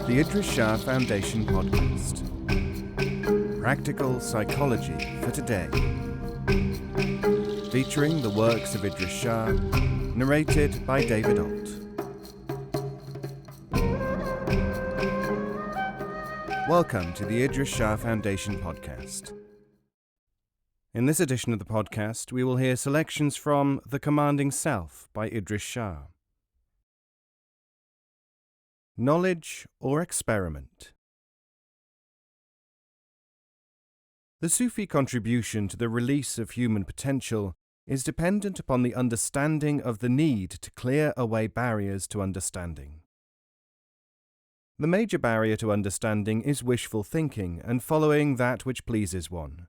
The Idries Shah Foundation podcast. Practical psychology for today. Featuring the works of Idries Shah, narrated by David Ault. Welcome to the Idries Shah Foundation podcast. In this edition of the podcast, we will hear selections from The Commanding Self by Idries Shah. Knowledge or experiment? The Sufi contribution to the release of human potential is dependent upon the understanding of the need to clear away barriers to understanding. The major barrier to understanding is wishful thinking and following that which pleases one.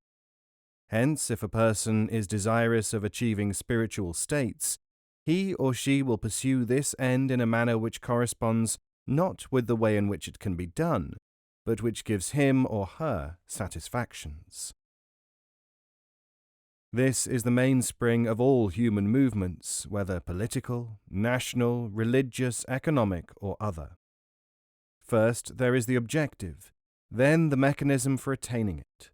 Hence, if a person is desirous of achieving spiritual states, he or she will pursue this end in a manner which corresponds not with the way in which it can be done, but which gives him or her satisfactions. This is the mainspring of all human movements, whether political, national, religious, economic, or other. First, there is the objective, then the mechanism for attaining it.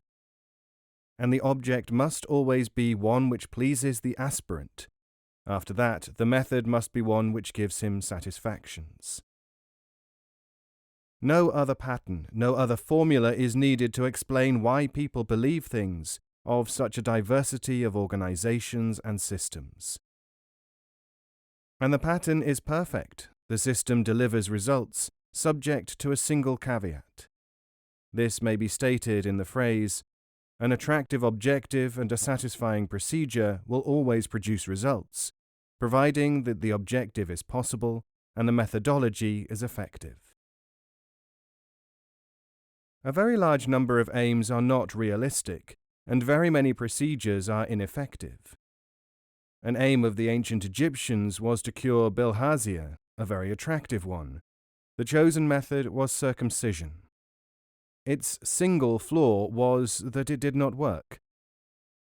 And the object must always be one which pleases the aspirant. After that, the method must be one which gives him satisfactions. No other pattern, no other formula is needed to explain why people believe things of such a diversity of organizations and systems. And the pattern is perfect. The system delivers results, subject to a single caveat. This may be stated in the phrase, "An attractive objective and a satisfying procedure will always produce results, providing that the objective is possible and the methodology is effective." A very large number of aims are not realistic, and very many procedures are ineffective. An aim of the ancient Egyptians was to cure bilharzia, a very attractive one. The chosen method was circumcision. Its single flaw was that it did not work.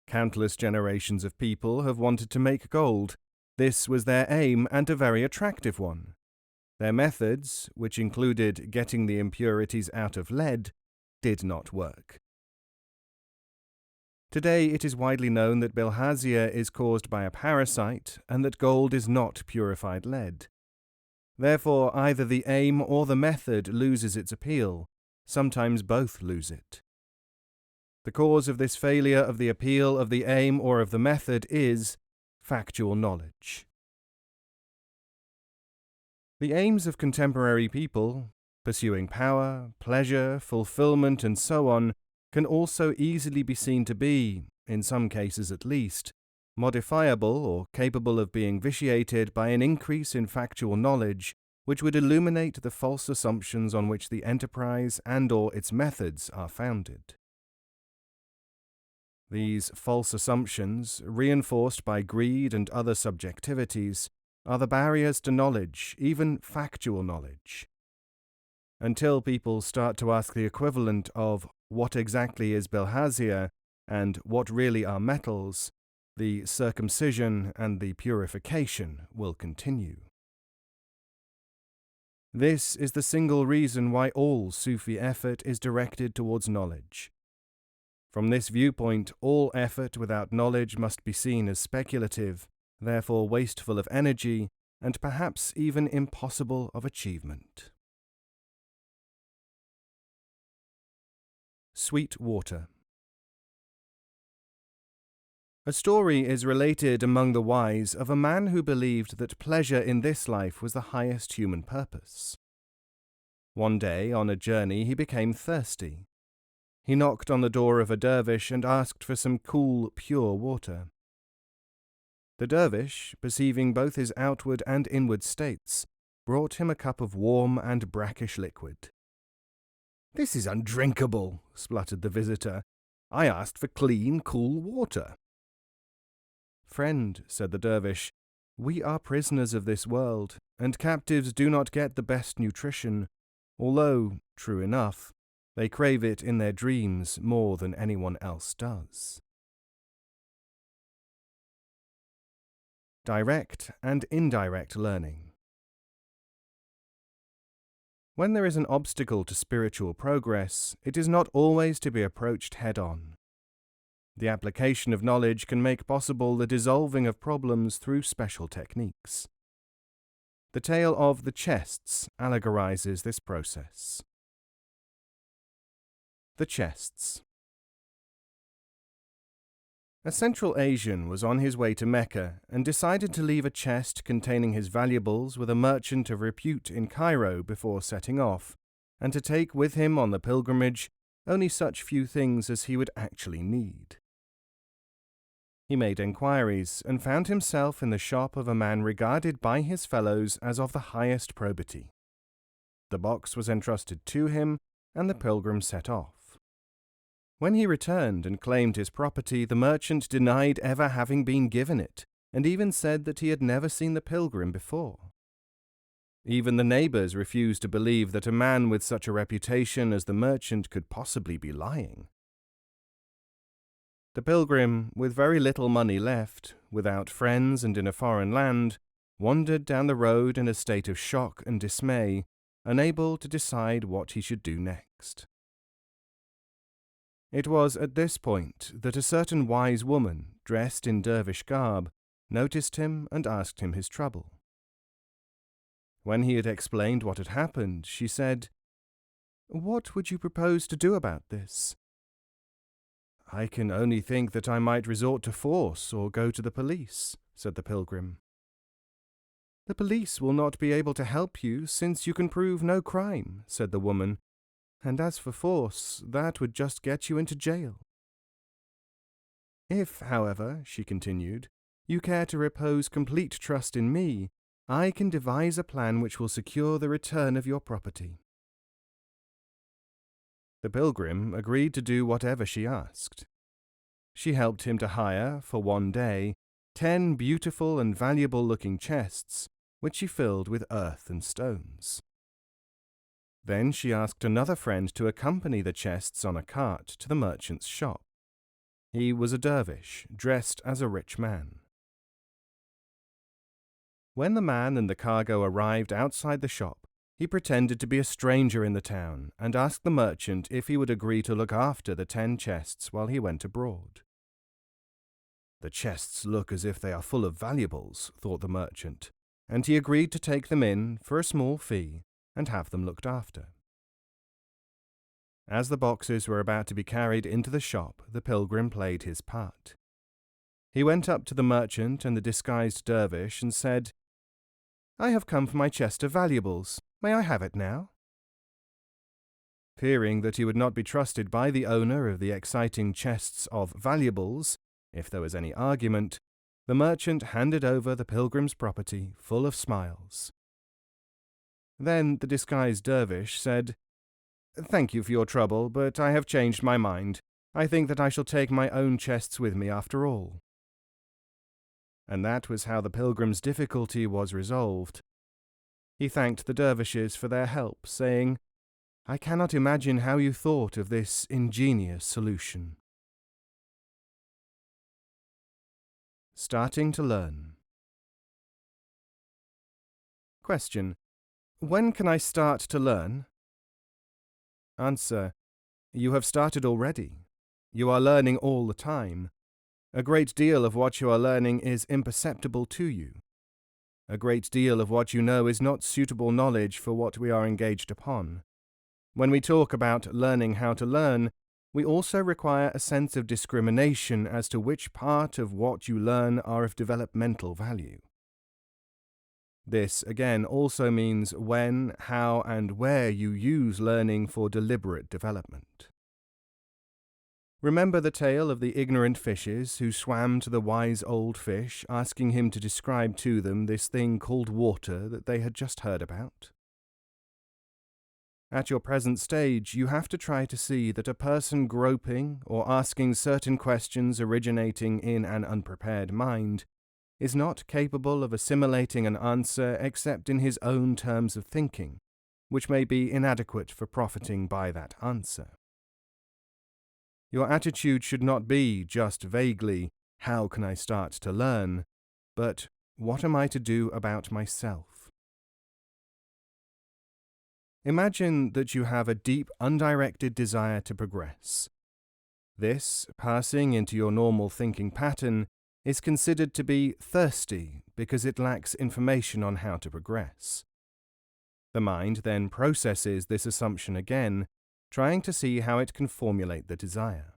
Countless generations of people have wanted to make gold. This was their aim and a very attractive one. Their methods, which included getting the impurities out of lead, did not work. Today it is widely known that bilharzia is caused by a parasite and that gold is not purified lead. Therefore, either the aim or the method loses its appeal. Sometimes both lose it. The cause of this failure of the appeal of the aim or of the method is factual knowledge. The aims of contemporary people, pursuing power, pleasure, fulfillment, and so on, can also easily be seen to be, in some cases at least, modifiable or capable of being vitiated by an increase in factual knowledge which would illuminate the false assumptions on which the enterprise and/or its methods are founded. These false assumptions, reinforced by greed and other subjectivities, are the barriers to knowledge, even factual knowledge. Until people start to ask the equivalent of what exactly is bilharzia and what really are metals, the circumcision and the purification will continue. This is the single reason why all Sufi effort is directed towards knowledge. From this viewpoint, all effort without knowledge must be seen as speculative, therefore wasteful of energy, and perhaps even impossible of achievement. Sweet water. A story is related among the wise of a man who believed that pleasure in this life was the highest human purpose. One day, on a journey, he became thirsty. He knocked on the door of a dervish and asked for some cool, pure water. The dervish, perceiving both his outward and inward states, brought him a cup of warm and brackish liquid. "This is undrinkable," spluttered the visitor. "I asked for clean, cool water." "Friend," said the dervish, "we are prisoners of this world, and captives do not get the best nutrition, although, true enough, they crave it in their dreams more than anyone else does." Direct and indirect learning. When there is an obstacle to spiritual progress, it is not always to be approached head-on. The application of knowledge can make possible the dissolving of problems through special techniques. The tale of the chests allegorizes this process. The chests. A Central Asian was on his way to Mecca and decided to leave a chest containing his valuables with a merchant of repute in Cairo before setting off, and to take with him on the pilgrimage only such few things as he would actually need. He made enquiries and found himself in the shop of a man regarded by his fellows as of the highest probity. The box was entrusted to him, and the pilgrim set off. When he returned and claimed his property, the merchant denied ever having been given it, and even said that he had never seen the pilgrim before. Even the neighbors refused to believe that a man with such a reputation as the merchant could possibly be lying. The pilgrim, with very little money left, without friends and in a foreign land, wandered down the road in a state of shock and dismay, unable to decide what he should do next. It was at this point that a certain wise woman, dressed in dervish garb, noticed him and asked him his trouble. When he had explained what had happened, she said, "What would you propose to do about this?" "I can only think that I might resort to force or go to the police," said the pilgrim. "The police will not be able to help you since you can prove no crime," said the woman, "and as for force, that would just get you into jail. If, however," she continued, "you care to repose complete trust in me, I can devise a plan which will secure the return of your property." The pilgrim agreed to do whatever she asked. She helped him to hire, for one day, 10 beautiful and valuable-looking chests, which she filled with earth and stones. Then she asked another friend to accompany the chests on a cart to the merchant's shop. He was a dervish, dressed as a rich man. When the man and the cargo arrived outside the shop, he pretended to be a stranger in the town and asked the merchant if he would agree to look after the 10 chests while he went abroad. "The chests look as if they are full of valuables," thought the merchant, and he agreed to take them in for a small fee and have them looked after. As the boxes were about to be carried into the shop, the pilgrim played his part. He went up to the merchant and the disguised dervish and said, "I have come for my chest of valuables. May I have it now?" Fearing that he would not be trusted by the owner of the exciting chests of valuables, if there was any argument, the merchant handed over the pilgrim's property full of smiles. Then the disguised dervish said, "Thank you for your trouble, but I have changed my mind. I think that I shall take my own chests with me after all." And that was how the pilgrim's difficulty was resolved. He thanked the dervishes for their help, saying, "I cannot imagine how you thought of this ingenious solution." Starting to learn. Question: when can I start to learn? Answer: you have started already. You are learning all the time. A great deal of what you are learning is imperceptible to you. A great deal of what you know is not suitable knowledge for what we are engaged upon. When we talk about learning how to learn, we also require a sense of discrimination as to which part of what you learn are of developmental value. This, again, also means when, how, and where you use learning for deliberate development. Remember the tale of the ignorant fishes who swam to the wise old fish, asking him to describe to them this thing called water that they had just heard about? At your present stage, you have to try to see that a person groping or asking certain questions originating in an unprepared mind is not capable of assimilating an answer except in his own terms of thinking, which may be inadequate for profiting by that answer. Your attitude should not be just vaguely, "How can I start to learn?" but "What am I to do about myself?" Imagine that you have a deep, undirected desire to progress. This, passing into your normal thinking pattern, is considered to be thirsty because it lacks information on how to progress. The mind then processes this assumption again, trying to see how it can formulate the desire.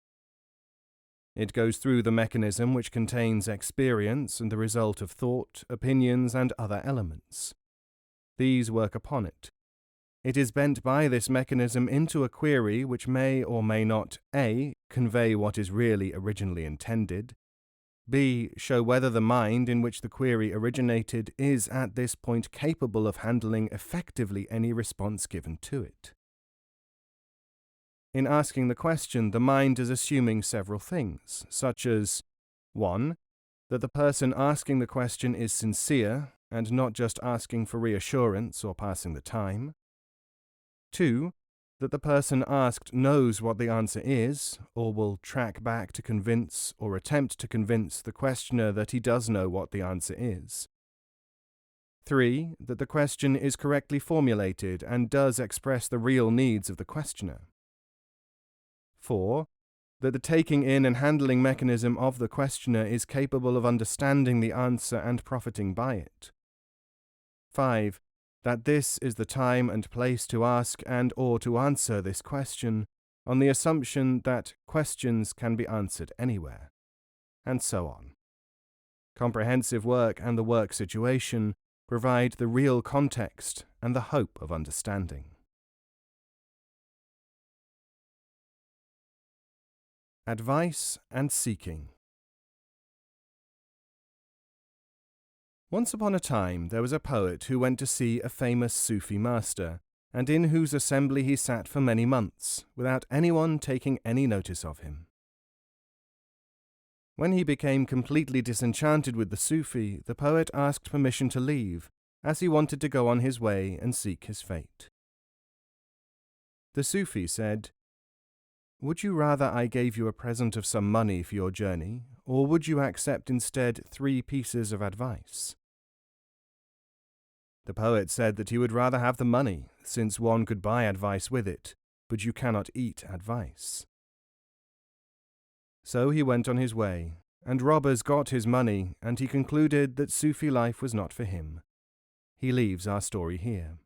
It goes through the mechanism which contains experience and the result of thought, opinions, and other elements. These work upon it. It is bent by this mechanism into a query which may or may not a. Convey what is really originally intended, b. Show whether the mind in which the query originated is at this point capable of handling effectively any response given to it. In asking the question, the mind is assuming several things, such as 1. That the person asking the question is sincere and not just asking for reassurance or passing the time. 2. That the person asked knows what the answer is, or will track back to convince or attempt to convince the questioner that he does know what the answer is. 3. That the question is correctly formulated and does express the real needs of the questioner. 4. That the taking in and handling mechanism of the questioner is capable of understanding the answer and profiting by it. 5. That this is the time and place to ask and or to answer this question, on the assumption that questions can be answered anywhere, and so on. Comprehensive work and the work situation provide the real context and the hope of understanding. Advice and seeking. Once upon a time there was a poet who went to see a famous Sufi master, and in whose assembly he sat for many months, without anyone taking any notice of him. When he became completely disenchanted with the Sufi, the poet asked permission to leave, as he wanted to go on his way and seek his fate. The Sufi said, "Would you rather I gave you a present of some money for your journey, or would you accept instead 3 pieces of advice?" The poet said that he would rather have the money, since one could buy advice with it, but you cannot eat advice. So he went on his way, and robbers got his money, and he concluded that Sufi life was not for him. He leaves our story here.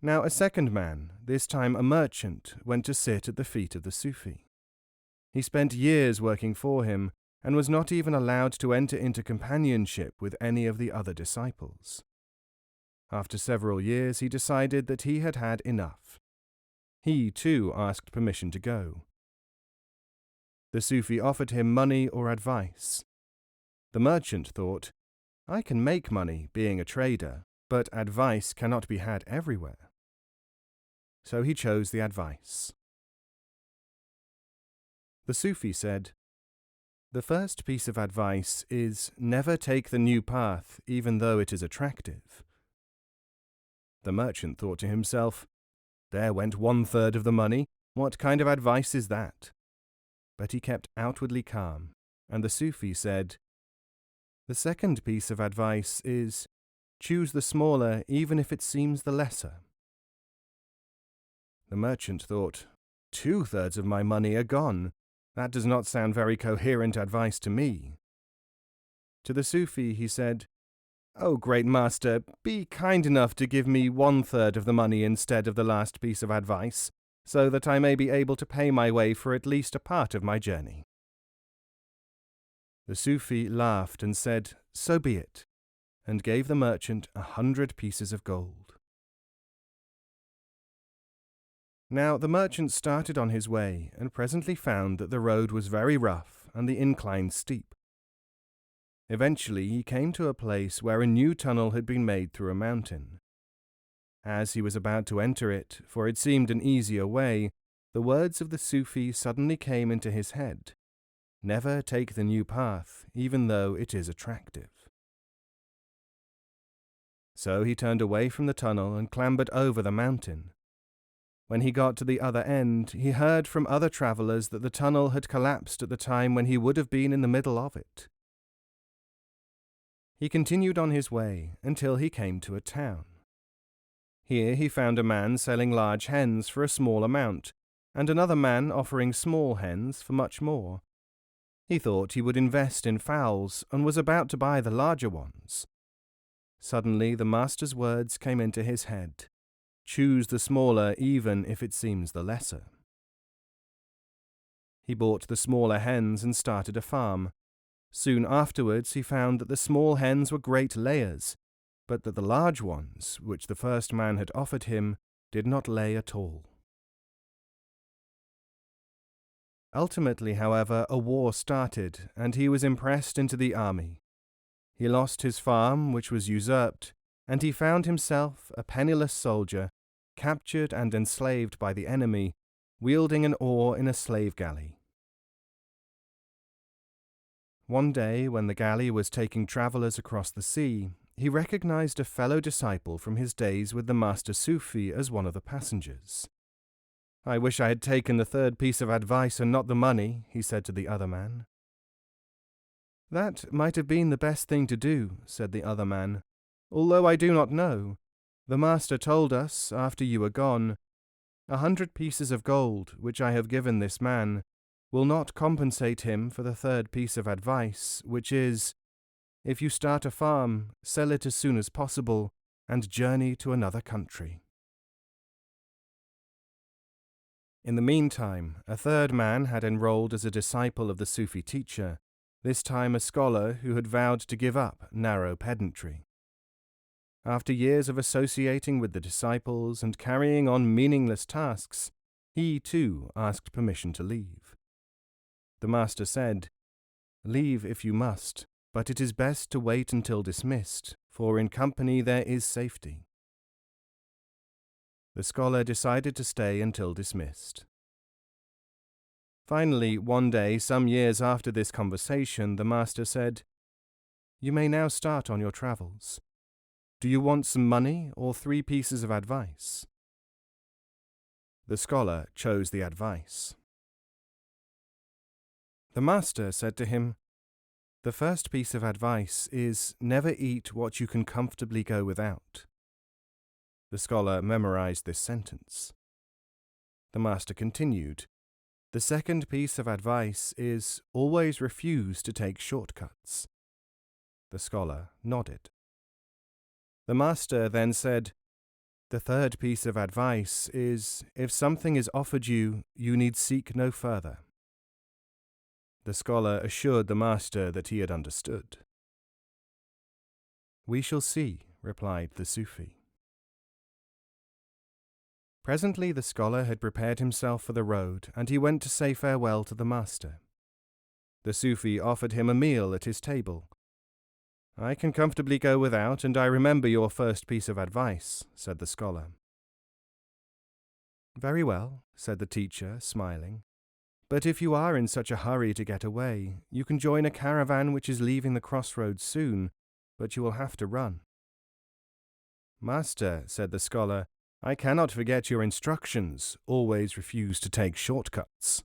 Now a second man, this time a merchant, went to sit at the feet of the Sufi. He spent years working for him, and was not even allowed to enter into companionship with any of the other disciples. After several years, he decided that he had had enough. He, too, asked permission to go. The Sufi offered him money or advice. The merchant thought, "I can make money being a trader, but advice cannot be had everywhere." So he chose the advice. The Sufi said, "The first piece of advice is never take the new path even though it is attractive." The merchant thought to himself, "There went 1/3 of the money. What kind of advice is that?" But he kept outwardly calm, and the Sufi said, "The second piece of advice is choose the smaller even if it seems the lesser." The merchant thought, 2/3 of my money are gone. That does not sound very coherent advice to me. To the Sufi he said, "Oh, great master, be kind enough to give me 1/3 of the money instead of the last piece of advice, so that I may be able to pay my way for at least a part of my journey." The Sufi laughed and said, "So be it," and gave the merchant 100 pieces of gold. Now the merchant started on his way, and presently found that the road was very rough and the incline steep. Eventually he came to a place where a new tunnel had been made through a mountain. As he was about to enter it, for it seemed an easier way, the words of the Sufi suddenly came into his head. Never take the new path, even though it is attractive. So he turned away from the tunnel and clambered over the mountain. When he got to the other end, he heard from other travellers that the tunnel had collapsed at the time when he would have been in the middle of it. He continued on his way until he came to a town. Here he found a man selling large hens for a small amount, and another man offering small hens for much more. He thought he would invest in fowls, and was about to buy the larger ones. Suddenly the master's words came into his head. Choose the smaller even if it seems the lesser. He bought the smaller hens and started a farm. Soon afterwards he found that the small hens were great layers, but that the large ones, which the first man had offered him, did not lay at all. Ultimately, however, a war started, and he was impressed into the army. He lost his farm, which was usurped, and he found himself, a penniless soldier, captured and enslaved by the enemy, wielding an oar in a slave galley. One day, when the galley was taking travellers across the sea, he recognized a fellow disciple from his days with the master Sufi as one of the passengers. "I wish I had taken the third piece of advice and not the money," he said to the other man. "That might have been the best thing to do," said the other man, "although I do not know. The master told us, after you were gone, 100 pieces of gold, which I have given this man, will not compensate him for the third piece of advice, which is, if you start a farm, sell it as soon as possible, and journey to another country." In the meantime, a third man had enrolled as a disciple of the Sufi teacher, this time a scholar who had vowed to give up narrow pedantry. After years of associating with the disciples and carrying on meaningless tasks, he, too, asked permission to leave. The master said, "Leave if you must, but it is best to wait until dismissed, for in company there is safety." The scholar decided to stay until dismissed. Finally, one day, some years after this conversation, the master said, "You may now start on your travels. Do you want some money or 3 pieces of advice?" The scholar chose the advice. The master said to him, "The first piece of advice is never eat what you can comfortably go without." The scholar memorized this sentence. The master continued, "The second piece of advice is always refuse to take shortcuts." The scholar nodded. The master then said, "The third piece of advice is if something is offered you, you need seek no further." The scholar assured the master that he had understood. "We shall see," replied the Sufi. Presently the scholar had prepared himself for the road, and he went to say farewell to the master. The Sufi offered him a meal at his table. "I can comfortably go without, and I remember your first piece of advice," said the scholar. "Very well," said the teacher, smiling. "But if you are in such a hurry to get away, you can join a caravan which is leaving the crossroads soon, but you will have to run." "Master," said the scholar, "I cannot forget your instructions, always refuse to take shortcuts."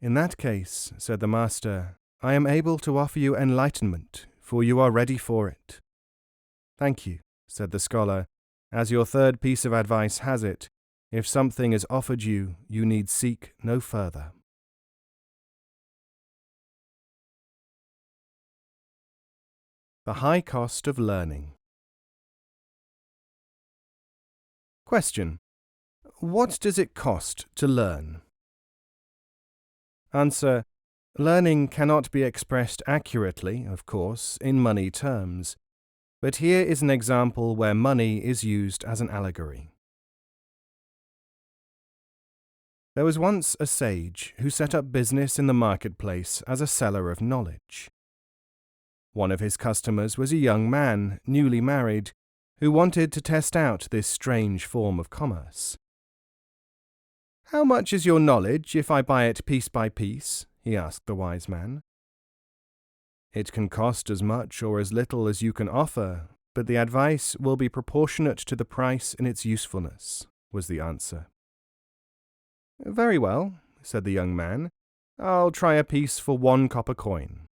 "In that case," said the master, "I am able to offer you enlightenment, for you are ready for it." "Thank you," said the scholar. "As your third piece of advice has it, if something is offered you, you need seek no further." The high cost of learning. Question: what does it cost to learn? Answer: learning cannot be expressed accurately, of course, in money terms, but here is an example where money is used as an allegory. There was once a sage who set up business in the marketplace as a seller of knowledge. One of his customers was a young man, newly married, who wanted to test out this strange form of commerce. "How much is your knowledge if I buy it piece by piece?" he asked the wise man. "It can cost as much or as little as you can offer, but the advice will be proportionate to the price in its usefulness," was the answer. "Very well," said the young man. "I'll try a piece for 1 copper coin."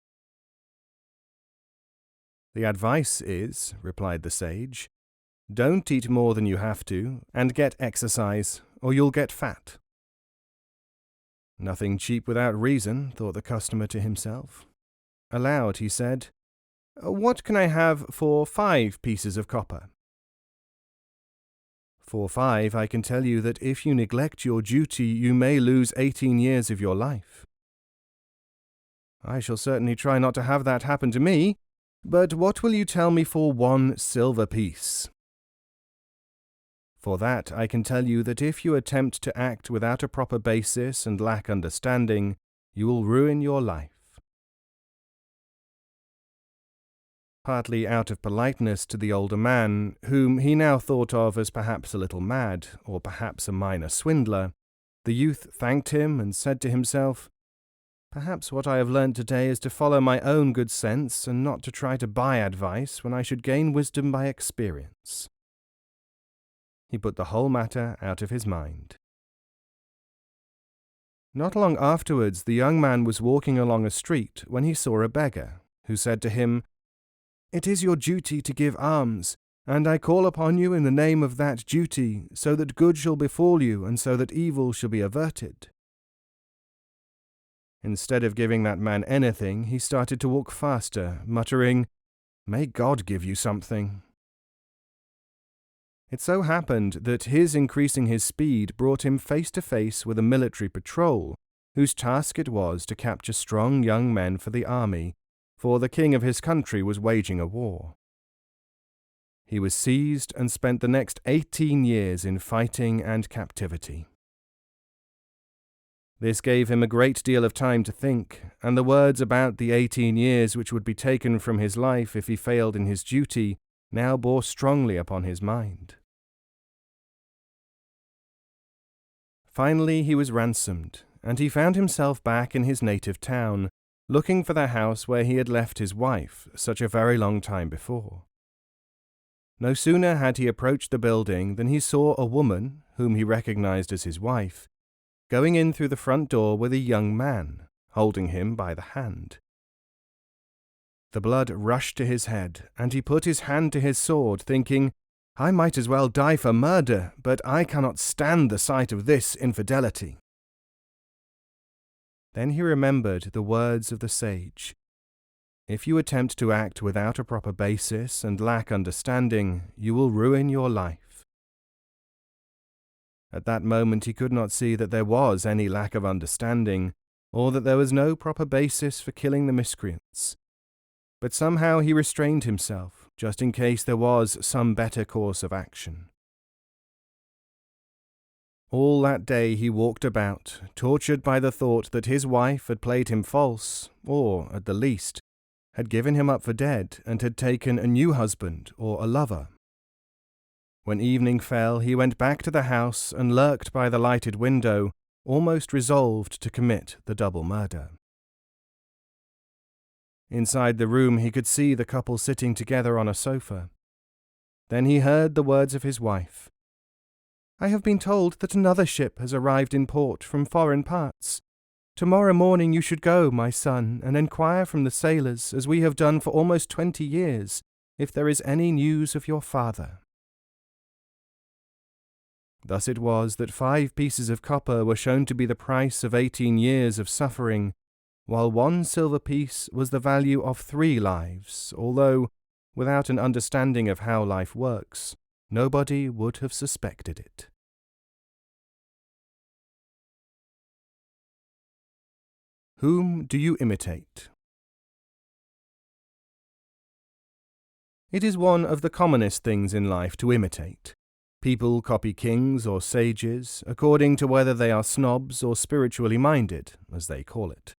"The advice is," replied the sage, Don't eat more than you have to, and get exercise, or you'll get fat. Nothing cheap without reason, thought the customer to himself. Aloud he said, What can I have for 5 pieces of copper? For 5, I can tell you that if you neglect your duty, you may lose 18 years of your life. I shall certainly try not to have that happen to me, but what will you tell me for 1 silver piece? For that, I can tell you that if you attempt to act without a proper basis and lack understanding, you will ruin your life. Partly out of politeness to the older man, whom he now thought of as perhaps a little mad, or perhaps a minor swindler, the youth thanked him and said to himself, Perhaps what I have learnt today is to follow my own good sense and not to try to buy advice when I should gain wisdom by experience. He put the whole matter out of his mind. Not long afterwards, the young man was walking along a street when he saw a beggar, who said to him, It is your duty to give alms, and I call upon you in the name of that duty, so that good shall befall you and so that evil shall be averted. Instead of giving that man anything, he started to walk faster, muttering, May God give you something. It so happened that his increasing his speed brought him face to face with a military patrol, whose task it was to capture strong young men for the army, for the king of his country was waging a war. He was seized and spent the next 18 years in fighting and captivity. This gave him a great deal of time to think, and the words about the 18 years which would be taken from his life if he failed in his duty now bore strongly upon his mind. Finally he was ransomed, and he found himself back in his native town, looking for the house where he had left his wife such a very long time before. No sooner had he approached the building than he saw a woman, whom he recognized as his wife, going in through the front door with a young man, holding him by the hand. The blood rushed to his head, and he put his hand to his sword, thinking, I might as well die for murder, but I cannot stand the sight of this infidelity. Then he remembered the words of the sage, If you attempt to act without a proper basis and lack understanding, you will ruin your life. At that moment he could not see that there was any lack of understanding, or that there was no proper basis for killing the miscreants. But somehow he restrained himself, just in case there was some better course of action. All that day he walked about, tortured by the thought that his wife had played him false, or, at the least, had given him up for dead and had taken a new husband or a lover. When evening fell, he went back to the house and lurked by the lighted window, almost resolved to commit the double murder. Inside the room he could see the couple sitting together on a sofa. Then he heard the words of his wife. I have been told that another ship has arrived in port from foreign parts. Tomorrow morning you should go, my son, and inquire from the sailors, as we have done for almost 20 years, if there is any news of your father. Thus it was that 5 pieces of copper were shown to be the price of 18 years of suffering, while 1 silver piece was the value of 3 lives, although, without an understanding of how life works, nobody would have suspected it. Whom do you imitate? It is one of the commonest things in life to imitate. People copy kings or sages, according to whether they are snobs or spiritually minded, as they call it.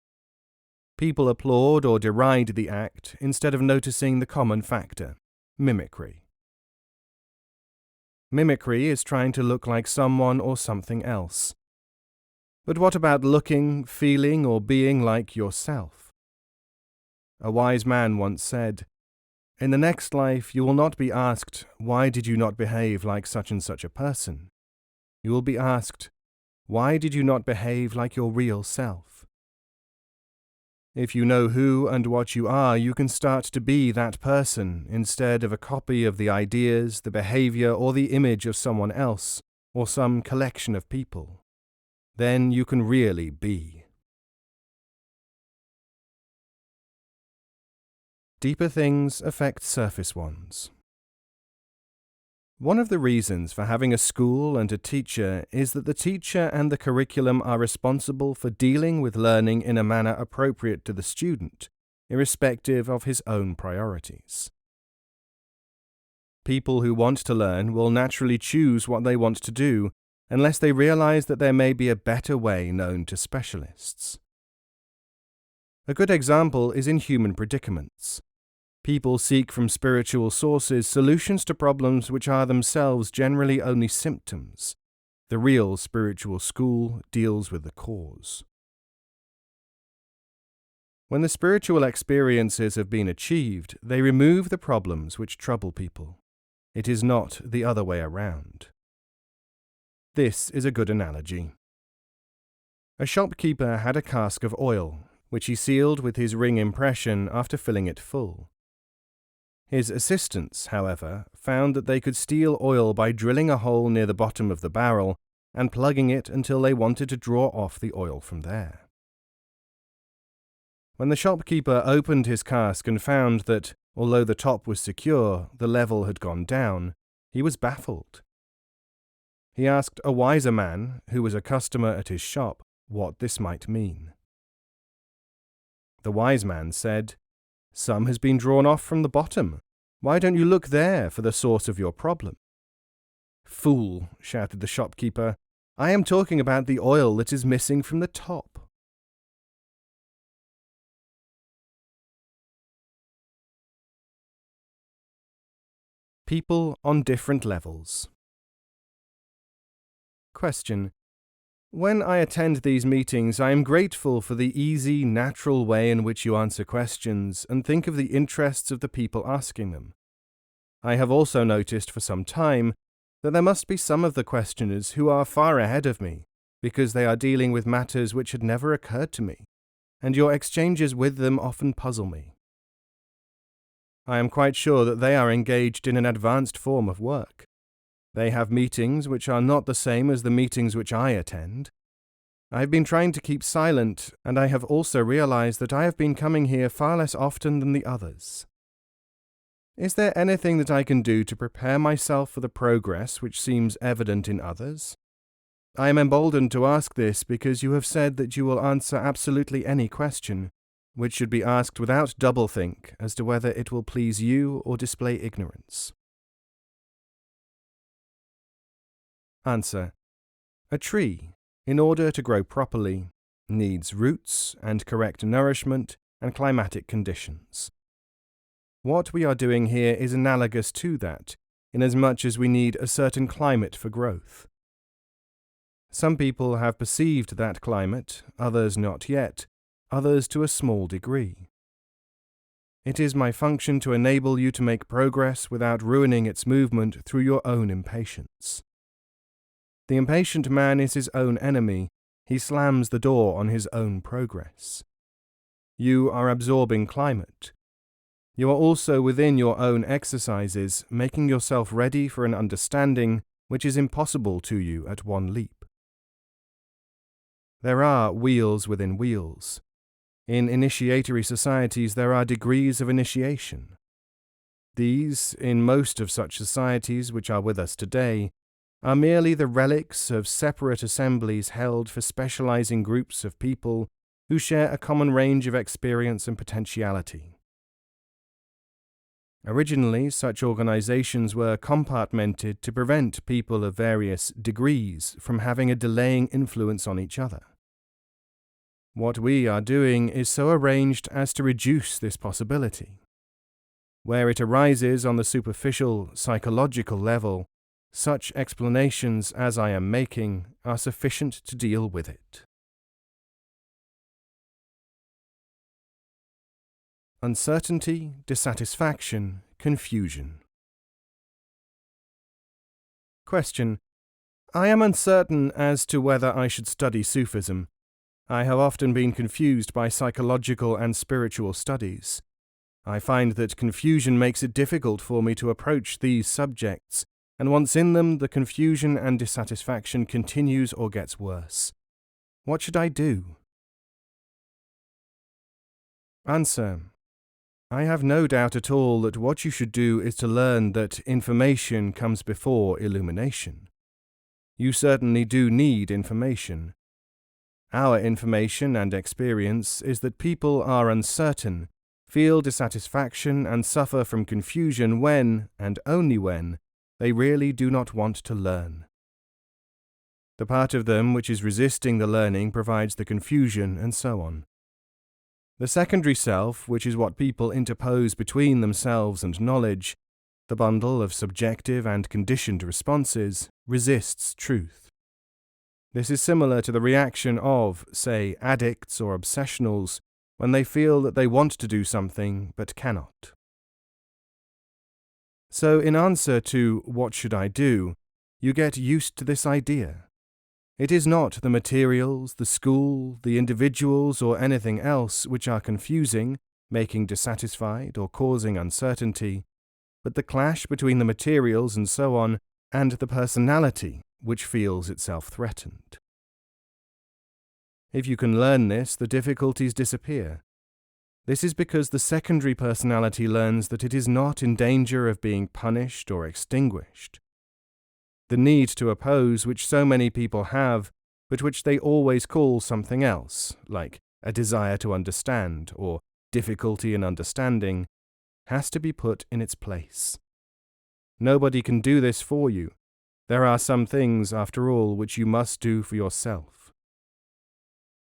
People applaud or deride the act instead of noticing the common factor, mimicry. Mimicry is trying to look like someone or something else. But what about looking, feeling, or being like yourself? A wise man once said, In the next life you will not be asked, why did you not behave like such and such a person? You will be asked, why did you not behave like your real self? If you know who and what you are, you can start to be that person instead of a copy of the ideas, the behavior, or the image of someone else, or some collection of people. Then you can really be. Deeper things affect surface ones. One of the reasons for having a school and a teacher is that the teacher and the curriculum are responsible for dealing with learning in a manner appropriate to the student, irrespective of his own priorities. People who want to learn will naturally choose what they want to do, unless they realize that there may be a better way known to specialists. A good example is in human predicaments. People seek from spiritual sources solutions to problems which are themselves generally only symptoms. The real spiritual school deals with the cause. When the spiritual experiences have been achieved, they remove the problems which trouble people. It is not the other way around. This is a good analogy. A shopkeeper had a cask of oil, which he sealed with his ring impression after filling it full. His assistants, however, found that they could steal oil by drilling a hole near the bottom of the barrel and plugging it until they wanted to draw off the oil from there. When the shopkeeper opened his cask and found that, although the top was secure, the level had gone down, he was baffled. He asked a wiser man, who was a customer at his shop, what this might mean. The wise man said, "Some has been drawn off from the bottom. Why don't you look there for the source of your problem?" "Fool," shouted the shopkeeper, "I am talking about the oil that is missing from the top." People on different levels. Question. When I attend these meetings, I am grateful for the easy, natural way in which you answer questions and think of the interests of the people asking them. I have also noticed for some time that there must be some of the questioners who are far ahead of me, because they are dealing with matters which had never occurred to me, and your exchanges with them often puzzle me. I am quite sure that they are engaged in an advanced form of work. They have meetings which are not the same as the meetings which I attend. I have been trying to keep silent, and I have also realized that I have been coming here far less often than the others. Is there anything that I can do to prepare myself for the progress which seems evident in others? I am emboldened to ask this because you have said that you will answer absolutely any question, which should be asked without doublethink as to whether it will please you or display ignorance. Answer. A tree, in order to grow properly, needs roots and correct nourishment and climatic conditions. What we are doing here is analogous to that, inasmuch as we need a certain climate for growth. Some people have perceived that climate, others not yet, others to a small degree. It is my function to enable you to make progress without ruining its movement through your own impatience. The impatient man is his own enemy. He slams the door on his own progress. You are absorbing climate. You are also within your own exercises, making yourself ready for an understanding which is impossible to you at one leap. There are wheels within wheels. In initiatory societies there are degrees of initiation. These, in most of such societies which are with us today, are merely the relics of separate assemblies held for specializing groups of people who share a common range of experience and potentiality. Originally, such organizations were compartmented to prevent people of various degrees from having a delaying influence on each other. What we are doing is so arranged as to reduce this possibility. Where it arises on the superficial, psychological level, such explanations as I am making are sufficient to deal with it. Uncertainty, dissatisfaction, confusion. Question. I am uncertain as to whether I should study Sufism. I have often been confused by psychological and spiritual studies. I find that confusion makes it difficult for me to approach these subjects, and once in them, the confusion and dissatisfaction continues or gets worse. What should I do? Answer: I have no doubt at all that what you should do is to learn that information comes before illumination. You certainly do need information. Our information and experience is that people are uncertain, feel dissatisfaction and suffer from confusion when, and only when, they really do not want to learn. The part of them which is resisting the learning provides the confusion, and so on. The secondary self, which is what people interpose between themselves and knowledge, the bundle of subjective and conditioned responses, resists truth. This is similar to the reaction of, say, addicts or obsessionals when they feel that they want to do something but cannot. So in answer to "what should I do?", you get used to this idea. It is not the materials, the school, the individuals, or anything else which are confusing, making dissatisfied, or causing uncertainty, but the clash between the materials and so on, and the personality which feels itself threatened. If you can learn this, the difficulties disappear. This is because the secondary personality learns that it is not in danger of being punished or extinguished. The need to oppose which so many people have, but which they always call something else, like a desire to understand or difficulty in understanding, has to be put in its place. Nobody can do this for you. There are some things, after all, which you must do for yourself.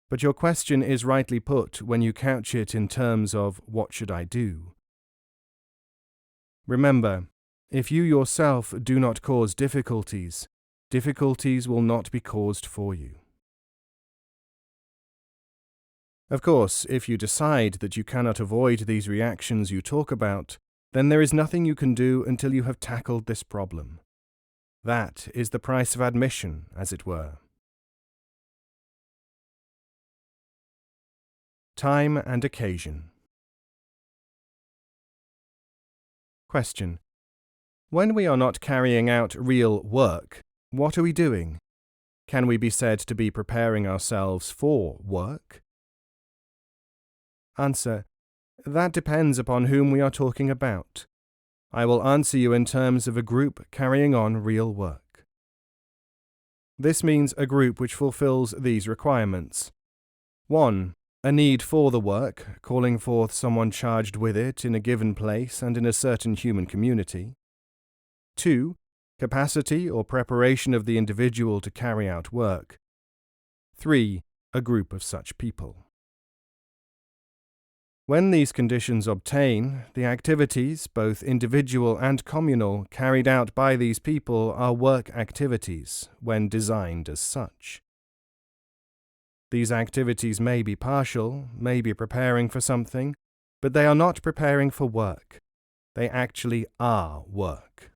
But your question is rightly put when you couch it in terms of "what should I do?" Remember, if you yourself do not cause difficulties, difficulties will not be caused for you. Of course, if you decide that you cannot avoid these reactions you talk about, then there is nothing you can do until you have tackled this problem. That is the price of admission, as it were. Time and occasion. Question: when we are not carrying out real work, what are we doing? Can we be said to be preparing ourselves for work? Answer: that depends upon whom we are talking about. I will answer you in terms of a group carrying on real work. This means a group which fulfills these requirements. 1. A need for the work, calling forth someone charged with it in a given place and in a certain human community. 2. Capacity or preparation of the individual to carry out work. 3. A group of such people. When these conditions obtain, the activities, both individual and communal, carried out by these people are work activities, when designed as such. These activities may be partial, may be preparing for something, but they are not preparing for work. They actually are work.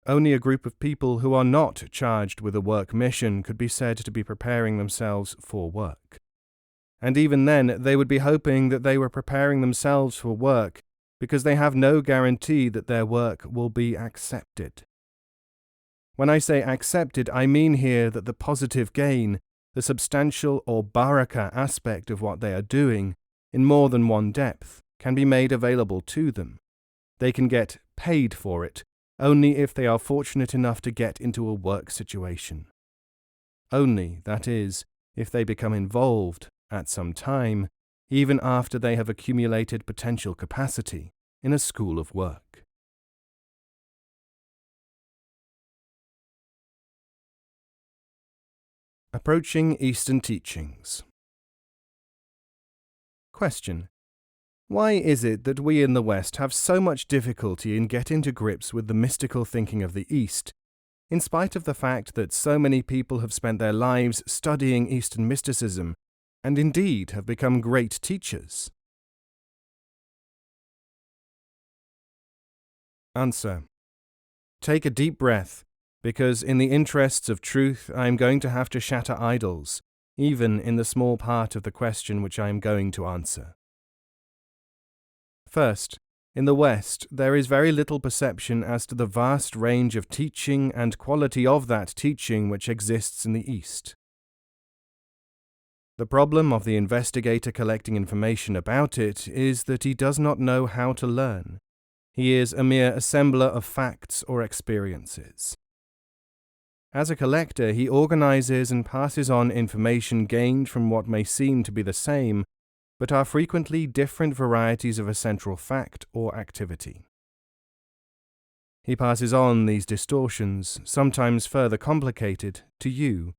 Only a group of people who are not charged with a work mission could be said to be preparing themselves for work. And even then, they would be hoping that they were preparing themselves for work because they have no guarantee that their work will be accepted. When I say accepted, I mean here that the positive gain, the substantial or baraka aspect of what they are doing, in more than one depth, can be made available to them. They can get paid for it, only if they are fortunate enough to get into a work situation. Only, that is, if they become involved, at some time, even after they have accumulated potential capacity, in a school of work. Approaching Eastern teachings. Question: why is it that we in the West have so much difficulty in getting to grips with the mystical thinking of the East, in spite of the fact that so many people have spent their lives studying Eastern mysticism and indeed have become great teachers? Answer: take a deep breath, because in the interests of truth I am going to have to shatter idols, even in the small part of the question which I am going to answer. First, in the West, there is very little perception as to the vast range of teaching and quality of that teaching which exists in the East. The problem of the investigator collecting information about it is that he does not know how to learn. He is a mere assembler of facts or experiences. As a collector, he organizes and passes on information gained from what may seem to be the same, but are frequently different varieties of a central fact or activity. He passes on these distortions, sometimes further complicated, to you.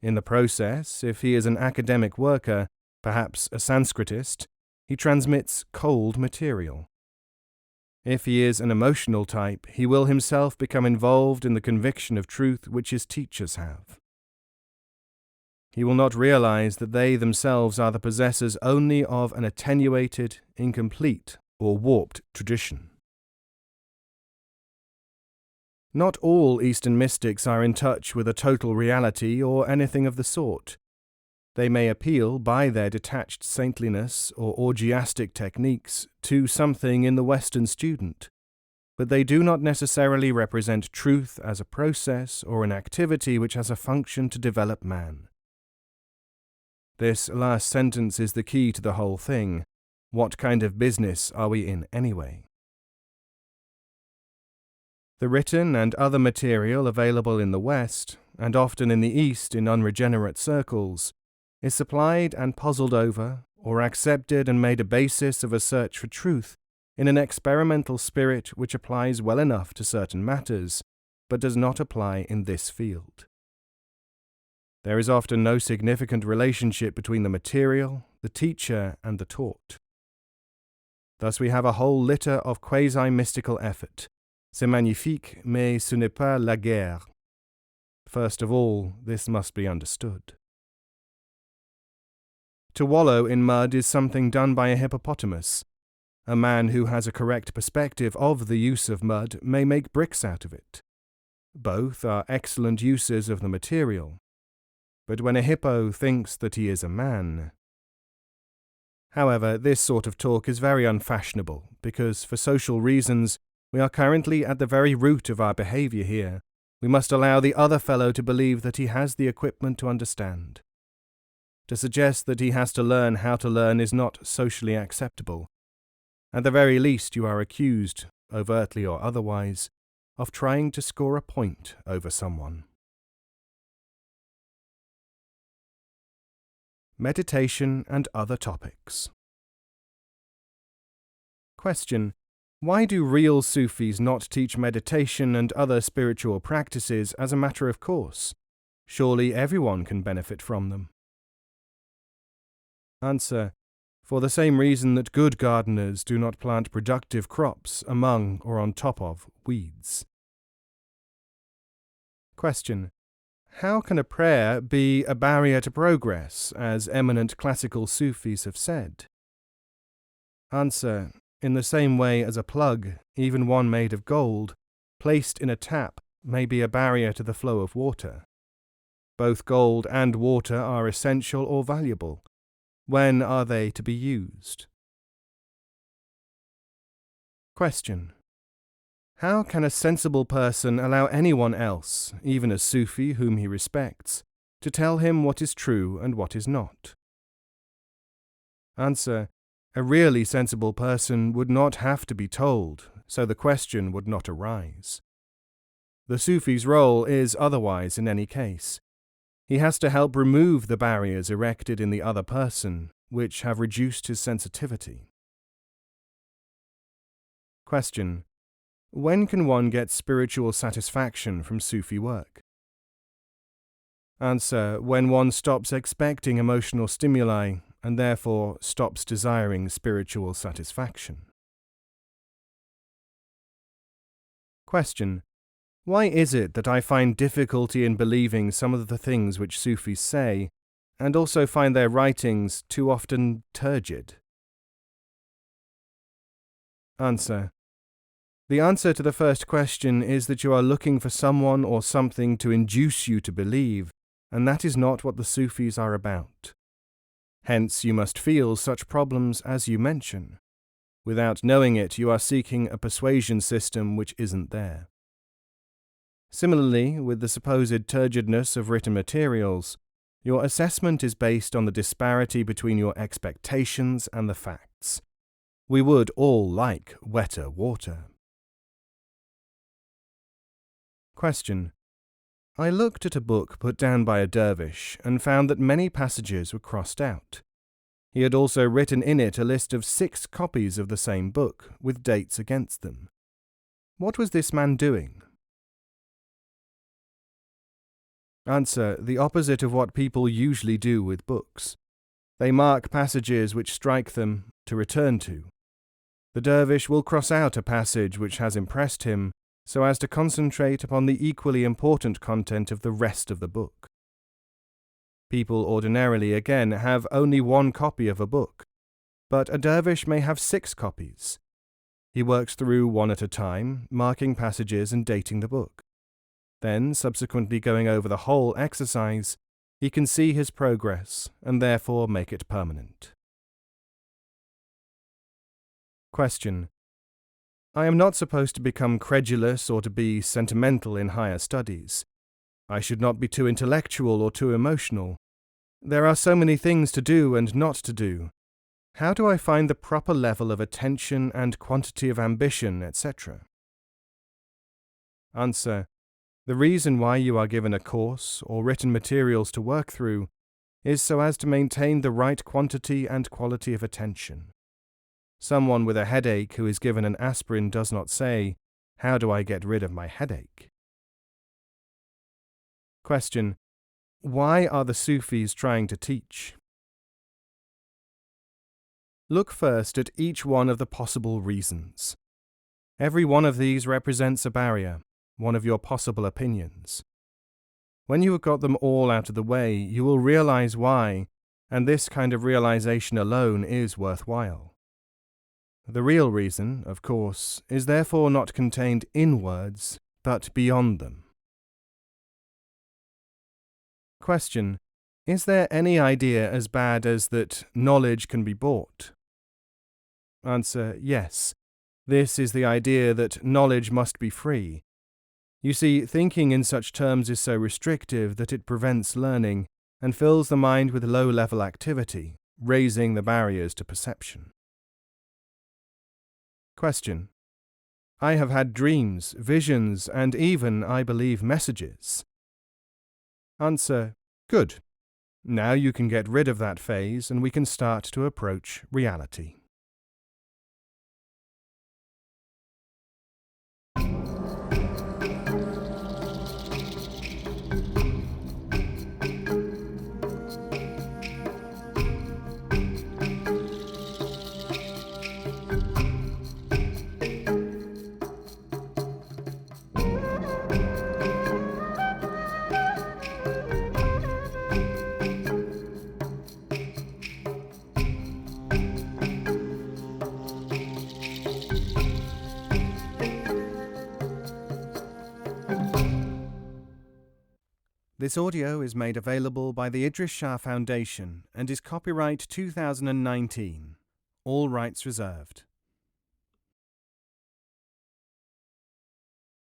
In the process, if he is an academic worker, perhaps a Sanskritist, he transmits cold material. If he is an emotional type, he will himself become involved in the conviction of truth which his teachers have. He will not realize that they themselves are the possessors only of an attenuated, incomplete, or warped tradition. Not all Eastern mystics are in touch with a total reality or anything of the sort. They may appeal by their detached saintliness or orgiastic techniques to something in the Western student, but they do not necessarily represent truth as a process or an activity which has a function to develop man. This last sentence is the key to the whole thing. What kind of business are we in anyway? The written and other material available in the West, and often in the East in unregenerate circles, is supplied and puzzled over, or accepted and made a basis of a search for truth in an experimental spirit which applies well enough to certain matters, but does not apply in this field. There is often no significant relationship between the material, the teacher, and the taught. Thus we have a whole litter of quasi-mystical effort. C'est magnifique, mais ce n'est pas la guerre. First of all, this must be understood. To wallow in mud is something done by a hippopotamus. A man who has a correct perspective of the use of mud may make bricks out of it. Both are excellent uses of the material. But when a hippo thinks that he is a man... However, this sort of talk is very unfashionable, because for social reasons we are currently at the very root of our behavior here. We must allow the other fellow to believe that he has the equipment to understand. To suggest that he has to learn how to learn is not socially acceptable. At the very least, you are accused, overtly or otherwise, of trying to score a point over someone. Meditation and other topics. Question: why do real Sufis not teach meditation and other spiritual practices as a matter of course? Surely everyone can benefit from them. Answer: for the same reason that good gardeners do not plant productive crops among or on top of weeds. Question: how can a prayer be a barrier to progress, as eminent classical Sufis have said? Answer: in the same way as a plug, even one made of gold, placed in a tap may be a barrier to the flow of water. Both gold and water are essential or valuable. When are they to be used? Question: how can a sensible person allow anyone else, even a Sufi whom he respects, to tell him what is true and what is not? Answer: a really sensible person would not have to be told, so the question would not arise. The Sufi's role is otherwise in any case. He has to help remove the barriers erected in the other person, which have reduced his sensitivity. Question: when can one get spiritual satisfaction from Sufi work? Answer: when one stops expecting emotional stimuli and therefore stops desiring spiritual satisfaction. Question: why is it that I find difficulty in believing some of the things which Sufis say, and also find their writings too often turgid? Answer: The answer to the first question is that you are looking for someone or something to induce you to believe, and that is not what the Sufis are about. Hence, you must feel such problems as you mention. Without knowing it, you are seeking a persuasion system which isn't there. Similarly, with the supposed turgidness of written materials, your assessment is based on the disparity between your expectations and the facts. We would all like wetter water. Question. I looked at a book put down by a dervish and found that many passages were crossed out. He had also written in it a list of 6 copies of the same book, with dates against them. What was this man doing? Answer. The opposite of what people usually do with books. They mark passages which strike them to return to. The dervish will cross out a passage which has impressed him so as to concentrate upon the equally important content of the rest of the book. People ordinarily, again, have only 1 copy of a book, but a dervish may have 6 copies. He works through one at a time, marking passages and dating the book. Then, subsequently going over the whole exercise, he can see his progress and therefore make it permanent. Question. I am not supposed to become credulous or to be sentimental in higher studies. I should not be too intellectual or too emotional. There are so many things to do and not to do. How do I find the proper level of attention and quantity of ambition, etc.? Answer. The reason why you are given a course or written materials to work through is so as to maintain the right quantity and quality of attention. Someone with a headache who is given an aspirin does not say, "How do I get rid of my headache?" Question. Why are the Sufis trying to teach? Look first at each one of the possible reasons. Every one of these represents a barrier, one of your possible opinions. When you have got them all out of the way, you will realize why, and this kind of realization alone is worthwhile. The real reason, of course, is therefore not contained in words, but beyond them. Question. Is there any idea as bad as that knowledge can be bought? Answer. Yes. This is the idea that knowledge must be free. You see, thinking in such terms is so restrictive that it prevents learning and fills the mind with low-level activity, raising the barriers to perception. Question. I have had dreams, visions, and even, I believe, messages. Answer. Good. Now you can get rid of that phase and we can start to approach reality. This audio is made available by the Idries Shah Foundation and is copyright 2019. All rights reserved.